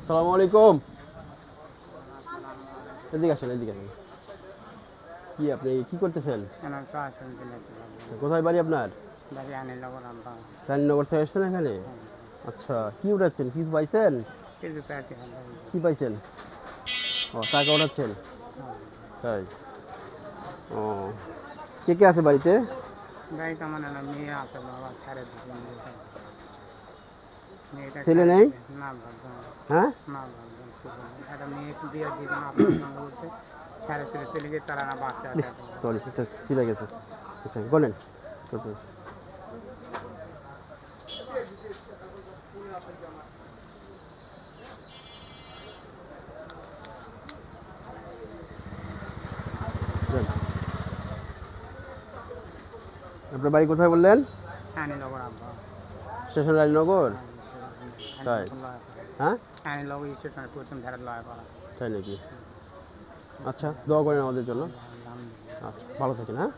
আসসালামু আলাইকুম। এদিকে আসেন, এদিকে আসেন। কি আপনি কি করতেছেন? কোথায় বাড়ি আপনার? রানীনগর থেকে এসছেন এখানে? আচ্ছা, কি উঠাচ্ছেন? কি পাইছেন? কি পাইছেন? ও, টাকা উঠাচ্ছেন? তাই? ও, কে কে আছে বাড়িতে? ছেলে নেই? হ্যাঁ, সরি, ছিঁড়ে গেছে। আচ্ছা, বলেন। আপনার বাড়ি কোথায় বললেন? স্টেশন রানীনগর? তাই? হ্যাঁ, তাই নাকি? আচ্ছা, দোয়া করেন আমাদের জন্য। আচ্ছা, ভালো থাকেন। হ্যাঁ।